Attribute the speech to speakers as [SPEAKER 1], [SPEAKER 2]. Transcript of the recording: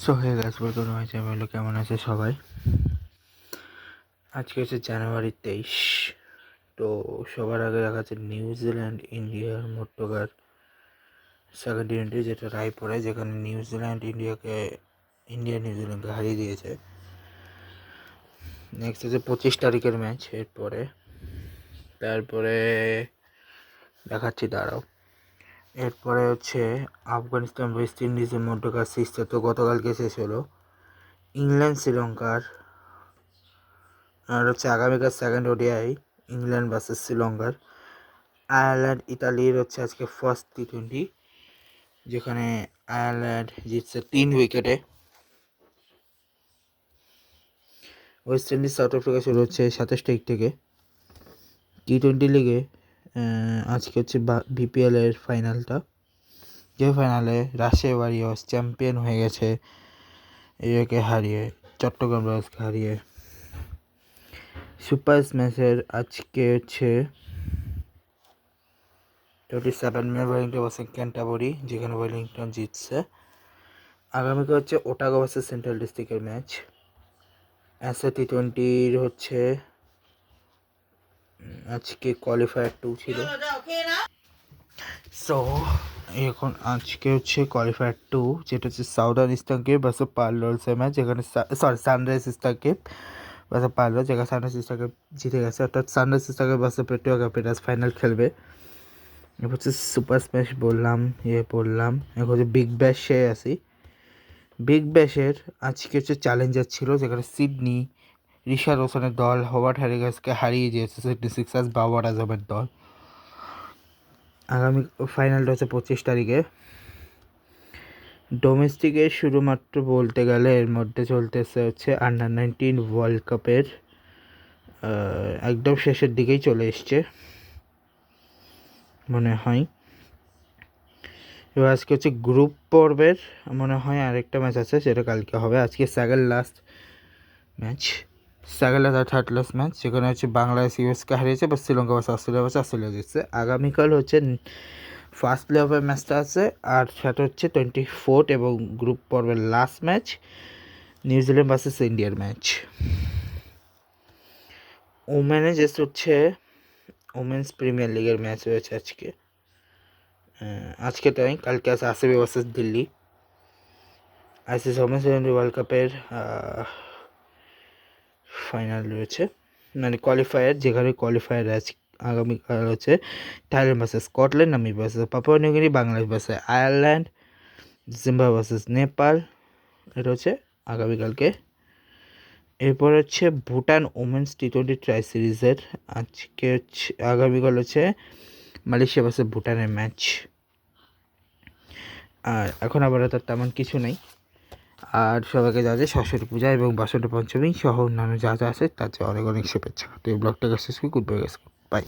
[SPEAKER 1] So hey guys, welcome to my channel. কেমন আছে সবাই? আজকে হচ্ছে জানুয়ারি 23। তো সবার আগে দেখাচ্ছে নিউজিল্যান্ড ইন্ডিয়ার মধ্যকার সেকেন্ড টি20, যেটা রায়পুরে, যেখানে নিউজিল্যান্ড নিউজিল্যান্ডকে হারিয়ে দিয়েছে। নেক্সট হচ্ছে 25 তারিখের ম্যাচ। তারপরে দেখাচ্ছি, দাঁড়াও। এরপরে হচ্ছে আফগানিস্তান ওয়েস্ট ইন্ডিজের মধ্যকার সিরিজটা তো গতকালকে শেষ হলো। ইংল্যান্ড শ্রীলঙ্কার আর হচ্ছে আগামীকাল সেকেন্ড ওডিআই, ইংল্যান্ড ভার্সেস শ্রীলঙ্কার। আয়ারল্যান্ড ইতালির হচ্ছে আজকে ফার্স্ট টি20, যেখানে আয়ারল্যান্ড জিতছে 3 উইকেটে। ওয়েস্ট ইন্ডিজ সাউথ আফ্রিকা শুরু হচ্ছে 27 তারিখ থেকে। টি20 লিগে আজকে হচ্ছে বিপিএলের ফাইনালটা, যে ফাইনালে রাজশাহী ওয়ারিয়র্স চ্যাম্পিয়ন হয়ে গেছে একে হারিয়ে, চট্টগ্রাম রয়্যালসকে হারিয়ে। সুপার ম্যাচের আজকে হচ্ছে 27 মে ওয়েলিংটন ভার্সেস ক্যান্টারবারি, যেখানে ওয়েলিংটন জিতছে। আগামীকাল হচ্ছে ওটাগো ভার্সেস সেন্ট্রাল ডিস্ট্রিক্টের ম্যাচ। অ্যাসে টি20 হচ্ছে আজকে কোয়ালিফায়ার 2 ছিল। সো এখন আজকে হচ্ছে কোয়ালিফায়ার 2, যেটা হচ্ছে Southern Eastern Cape versus Paarl রয়্যালসের ম্যাচ, যেখানে Sunrise Eastern Cape versus Paarl Royals, যেখানে সানরাইজ ইস্টার্ন কেপ জিতে গেছে। অর্থাৎ Sunrise Eastern Cape versus Pretoria Capitals final খেলবে। এবার হচ্ছে সুপার স্ম্যাশ বললাম, বললাম। এখন হচ্ছে বিগ ব্যাশে আসি। বিগ ব্যাশের আজকে হচ্ছে চ্যালেঞ্জার ছিল, যেখানে সিডনি রিশাদ হোসেনের দল হোবার্ট হ্যারিগাসকে হারিয়ে দিয়েছে সিডনি সিক্সার্স বাবর আজমের দল। আগামী ফাইনালটা হচ্ছে 25 তারিখে। ডোমেস্টিকে শুধুমাত্র বলতে গেলে এর মধ্যে চলতেছে হচ্ছে আন্ডার-19 ওয়ার্ল্ড কাপের একদম শেষের দিকেই চলে এসছে মনে হয়। এবার আজকে হচ্ছে গ্রুপ পর্বের মনে হয় আরেকটা ম্যাচ আছে, সেটা কালকে হবে। আজকে সেকেন্ড লাস্ট আর থার্ড লাস্ট ম্যাচ, যেখানে হচ্ছে বাংলাদেশ ইউএসকে হারিয়েছে, বা শ্রীলঙ্কা ভার্সেস অস্ট্রেলিয়া জিতছে। আগামীকাল হচ্ছে ফার্স্ট প্লে অফের ম্যাচটা আছে, আর সেটা হচ্ছে 24 এবং গ্রুপ পর্বের লাস্ট ম্যাচ নিউজিল্যান্ড ভার্সেস ইন্ডিয়ার ম্যাচ। ওমেনে জাস্ট হচ্ছে ওমেন্স প্রিমিয়ার লিগের ম্যাচ রয়েছে আজকে তাই। কালকে আছে RCB versus Delhi. ICC women's world কাপের ফাইনাল রয়েছে, মানে কোয়ালিফায়ার, যেখানে কোয়ালিফায়ার আছে আগামীকাল হচ্ছে Thailand versus Scotland, Namibia versus Papua New Guinea, Bangladesh versus Ireland, Zimbabwe versus Nepal. এটা হচ্ছে আগামীকালকে। এরপর হচ্ছে ভুটান ওমেন্স টি20 ট্রাই সিরিজের আজকে হচ্ছে আগামীকাল হচ্ছে মালয়েশিয়া ভার্সেস ভুটানের ম্যাচ। আর এখন আবার তার তেমন কিছু নেই। আর সবাইকে যা যা সরস্বতী পূজা এবং বসন্ত পঞ্চমী সহ অন্যান্য যা যা আছে তার অনেক অনেক শুভেচ্ছা। তো এই ব্লগটাকে শেষ করি। Good bye.